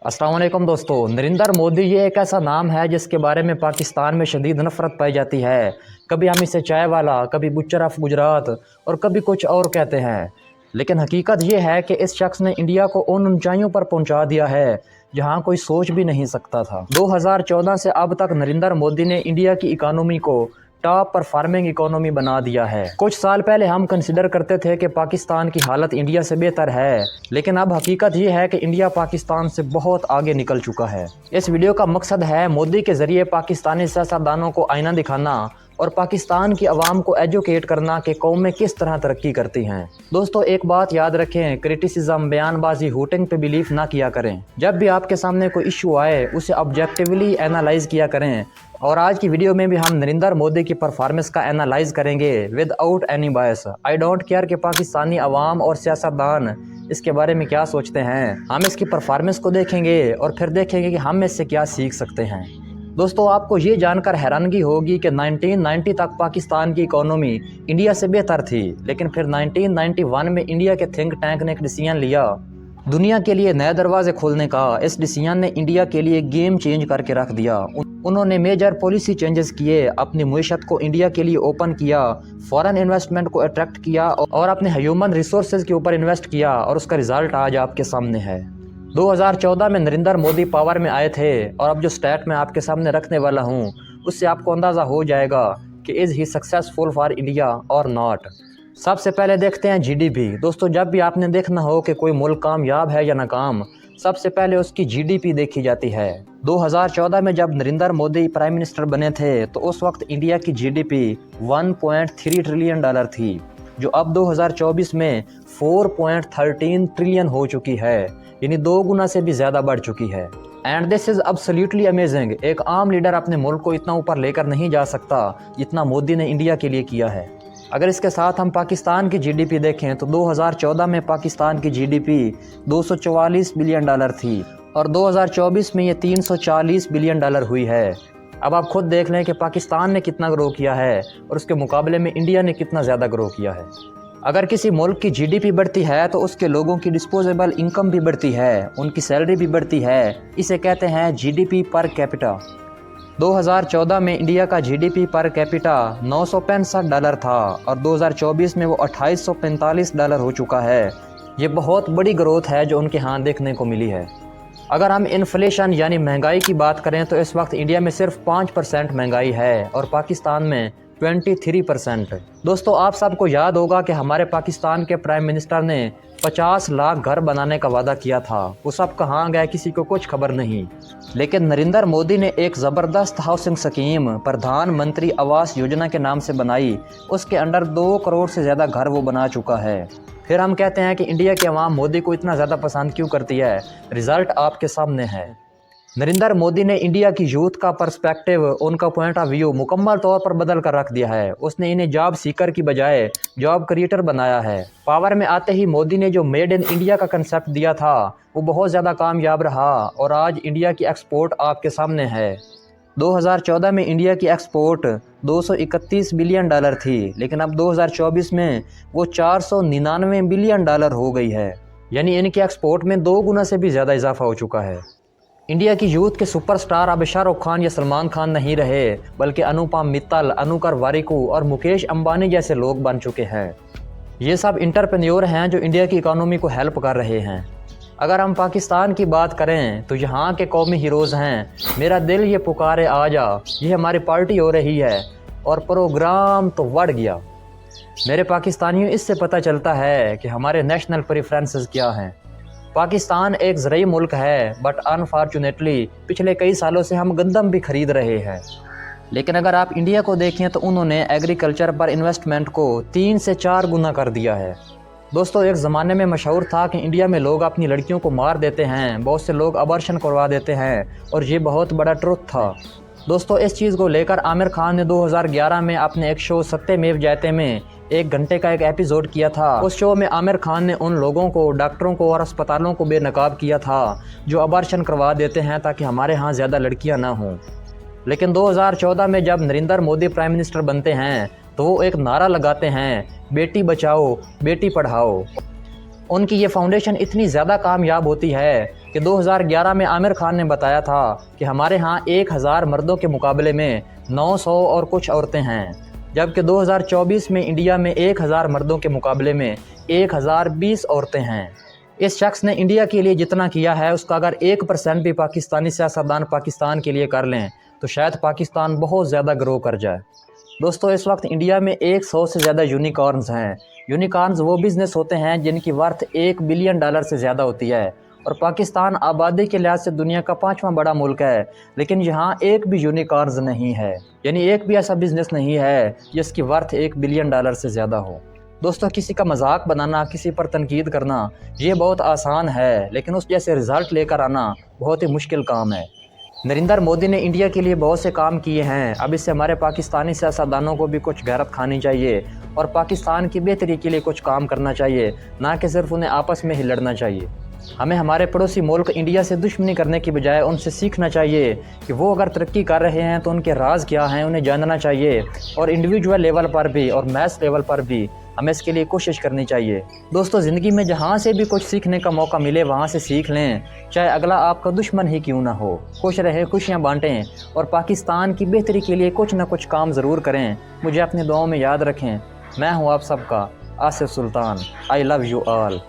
अस्सलाम वालेकुम दोस्तों। नरेंद्र मोदी ये एक ऐसा नाम है जिसके बारे में पाकिस्तान में शदीद नफरत पाई जाती है। कभी हम इसे चाय वाला, कभी बुच्चर ऑफ गुजरात और कभी कुछ और कहते हैं। लेकिन हकीकत ये है कि इस शख्स ने इंडिया को उन ऊंचाइयों पर पहुंचा दिया है जहां कोई सोच भी नहीं सकता था। 2014 से अब तक नरेंद्र मोदी ने इंडिया की इकानमी को टॉप परफॉर्मिंग इकोनॉमी बना दिया है। कुछ साल पहले हम कंसिडर करते थे कि पाकिस्तान की हालत इंडिया से बेहतर है, लेकिन अब हकीकत ये है कि इंडिया पाकिस्तान से बहुत आगे निकल चुका है। इस वीडियो का मकसद है मोदी के जरिए पाकिस्तानी सियासतदानों को आईना दिखाना और पाकिस्तान की आवाम को एजुकेट करना कि कौमें किस तरह तरक्की करती हैं। दोस्तों एक बात याद रखें, क्रिटिसिज्म, बयानबाजी, हुटिंग पे बिलीफ ना किया करें। जब भी आपके सामने कोई इशू आए उसे ऑब्जेक्टिवली एनालाइज किया करें। और आज की वीडियो में भी हम नरेंद्र मोदी की परफॉर्मेंस का एनालाइज करेंगे without any bias. I don't care कि पाकिस्तानी अवाम और सियासतदान इसके बारे में क्या सोचते हैं। हम इसकी परफॉर्मेंस को देखेंगे और फिर देखेंगे कि हम इससे क्या सीख सकते हैं। दोस्तों आपको ये जानकर हैरानगी होगी कि 1990 तक पाकिस्तान की इकोनॉमी इंडिया से बेहतर थी, लेकिन फिर 1991 में इंडिया के थिंक टैंक ने एक डिसीजन लिया दुनिया के लिए नए दरवाजे खोलने का। इस डिसीजन ने इंडिया के लिए गेम चेंज करके रख दिया। उन्होंने मेजर पॉलिसी चेंजेस किए, अपनी मुईशत को इंडिया के लिए ओपन किया, फॉरेन इन्वेस्टमेंट को अट्रैक्ट किया और अपने ह्यूमन रिसोर्सेज के ऊपर इन्वेस्ट किया, और उसका रिजल्ट आज आपके सामने है। 2014 में नरेंद्र मोदी पावर में आए थे, और अब जो स्टैट मैं आपके सामने रखने वाला हूँ उससे आपको अंदाज़ा हो जाएगा कि is he successful for India और नॉट। सबसे पहले देखते हैं जीडीपी। दोस्तों जब भी आपने देखना हो कि कोई मुल्क कामयाब है या नाकाम, सबसे पहले उसकी जीडीपी देखी जाती है। 2014 में जब नरेंद्र मोदी प्राइम मिनिस्टर बने थे तो उस वक्त इंडिया की जीडीपी 1.3 ट्रिलियन डॉलर थी, जो अब 2024 में 4.13 ट्रिलियन हो चुकी है, यानी 2 गुना से भी ज़्यादा बढ़ चुकी है। And this is absolutely amazing. एक आम लीडर अपने मुल्क को इतना ऊपर लेकर नहीं जा सकता जितना मोदी ने इंडिया के लिए किया है। अगर इसके साथ हम पाकिस्तान की जीडीपी देखें तो 2014 में पाकिस्तान की जीडीपी 244 बिलियन डॉलर थी और 2024 में ये 340 बिलियन डॉलर हुई है। अब आप खुद देख लें कि पाकिस्तान ने कितना ग्रो किया है और उसके मुकाबले में इंडिया ने कितना ज़्यादा ग्रो किया है। अगर किसी मुल्क की जीडीपी बढ़ती है तो उसके लोगों की डिस्पोजेबल इनकम भी बढ़ती है, उनकी सैलरी भी बढ़ती है। इसे कहते हैं जीडीपी पर कैपिटा। 2014 में इंडिया का जीडीपी पर कैपिटा $965 था और 2024 में वो $2845 हो चुका है। ये बहुत बड़ी ग्रोथ है जो उनके यहाँ देखने को मिली है। अगर हम इन्फ्लेशन यानी महंगाई की बात करें तो इस वक्त इंडिया में सिर्फ 5% महंगाई है और पाकिस्तान में 23%। दोस्तों आप सबको याद होगा कि हमारे पाकिस्तान के प्राइम मिनिस्टर ने 50 लाख घर बनाने का वादा किया था। वो सब कहाँ गए किसी को कुछ खबर नहीं। लेकिन नरेंद्र मोदी ने एक ज़बरदस्त हाउसिंग स्कीम प्रधानमंत्री आवास योजना के नाम से बनाई। उसके अंडर 2 करोड़ से ज़्यादा घर वो बना चुका है। फिर हम कहते हैं कि इंडिया की आवाम मोदी को इतना ज़्यादा पसंद क्यों करती है। रिज़ल्ट आपके सामने है। नरेंद्र मोदी ने इंडिया की यूथ का पर्सपेक्टिव, उनका पॉइंट ऑफ व्यू मुकम्मल तौर पर बदल कर रख दिया है। उसने इन्हें जॉब सीकर की बजाय जॉब क्रिएटर बनाया है। पावर में आते ही मोदी ने जो मेड इन इंडिया का कंसेप्ट दिया था वो बहुत ज़्यादा कामयाब रहा और आज इंडिया की एक्सपोर्ट आपके सामने है। 2014 में इंडिया की एक्सपोर्ट 231 बिलियन डॉलर थी, लेकिन अब 2024 में वो 499 बिलियन डॉलर हो गई है, यानी इनकी एक्सपोर्ट में 2 गुना से भी ज़्यादा इजाफा हो चुका है। इंडिया की यूथ के सुपरस्टार अब शाहरुख खान या सलमान खान नहीं रहे, बल्कि अनुपम मित्तल, अनुकर वारिकू और मुकेश अंबानी जैसे लोग बन चुके हैं। ये सब इंटरप्रेन्योर हैं जो इंडिया की इकोनॉमी को हेल्प कर रहे हैं। अगर हम पाकिस्तान की बात करें तो यहाँ के कौमी हीरोज़ हैं मेरा दिल ये पुकारे आ जा, ये हमारी पार्टी हो रही है और प्रोग्राम तो बढ़ गया। मेरे पाकिस्तानियों, इससे पता चलता है कि हमारे नेशनल प्रेफरेंसेस क्या हैं। पाकिस्तान एक ज़रूरी मुल्क है, बट अनफॉर्चुनेटली पिछले कई सालों से हम गंदम भी खरीद रहे हैं। लेकिन अगर आप इंडिया को देखें तो उन्होंने एग्रीकल्चर पर इन्वेस्टमेंट को 3 से 4 गुना कर दिया है। दोस्तों एक ज़माने में मशहूर था कि इंडिया में लोग अपनी लड़कियों को मार देते हैं, बहुत से लोग अबॉर्शन करवा देते हैं, और ये बहुत बड़ा ट्रुथ था। दोस्तों इस चीज़ को लेकर आमिर खान ने 2011 में अपने एक शो सत्यमेव जयते में 1 घंटे का एक एपिसोड किया था। उस शो में आमिर खान ने उन लोगों को, डॉक्टरों को और अस्पतालों को बेनकाब किया था जो अबॉर्शन करवा देते हैं ताकि हमारे यहाँ ज़्यादा लड़कियाँ ना हों। लेकिन 2014 में जब नरेंद्र मोदी प्राइम मिनिस्टर बनते हैं तो वो एक नारा लगाते हैं, बेटी बचाओ बेटी पढ़ाओ। उनकी ये फाउंडेशन इतनी ज़्यादा कामयाब होती है कि 2011 में आमिर खान ने बताया था कि हमारे यहाँ 1000 मर्दों के मुकाबले में 900 और कुछ औरतें हैं, जबकि 2024 में इंडिया में 1000 मर्दों के मुकाबले में 1020 औरतें हैं। इस शख्स ने इंडिया के लिए जितना किया है उसका अगर 1% भी पाकिस्तानी सियासतदान पाकिस्तान के लिए कर लें तो शायद पाकिस्तान बहुत ज़्यादा ग्रो कर जाए। दोस्तों, इस वक्त इंडिया में 100 से ज़्यादा यूनिकॉर्न्स हैं। यूनिकॉर्न्स वो बिज़नेस होते हैं जिनकी वर्थ $1 बिलियन से ज़्यादा होती है, और पाकिस्तान आबादी के लिहाज से दुनिया का 5वां बड़ा मुल्क है, लेकिन यहाँ एक भी यूनिकॉर्न्स नहीं है, यानी एक भी ऐसा बिज़नेस नहीं है जिसकी वर्थ $1 बिलियन से ज़्यादा हो। दोस्तों, किसी का मजाक बनाना, किसी पर तनकीद करना ये बहुत आसान है, लेकिन उस जैसे रिज़ल्ट लेकर आना बहुत ही मुश्किल काम है। नरेंद्र मोदी ने इंडिया के लिए बहुत से काम किए हैं। अब इससे हमारे पाकिस्तानी सियासतदानों को भी कुछ गैरत खानी चाहिए और पाकिस्तान की बेहतरी के लिए कुछ काम करना चाहिए, ना कि सिर्फ उन्हें आपस में ही लड़ना चाहिए। हमें हमारे पड़ोसी मुल्क इंडिया से दुश्मनी करने की बजाय उनसे सीखना चाहिए कि वो अगर तरक्की कर रहे हैं तो उनके राज क्या हैं, उन्हें जानना चाहिए, और इंडिविजुअल लेवल पर भी और मैस लेवल पर भी हमें इसके लिए कोशिश करनी चाहिए। दोस्तों, ज़िंदगी में जहाँ से भी कुछ सीखने का मौका मिले वहाँ से सीख लें, चाहे अगला आपका दुश्मन ही क्यों ना हो। खुश रहें, खुशियाँ बांटें और पाकिस्तान की बेहतरी के लिए कुछ ना कुछ काम ज़रूर करें। मुझे अपनी दुआओं में याद रखें। मैं हूँ आप सबका Asif Sultan. I love you all.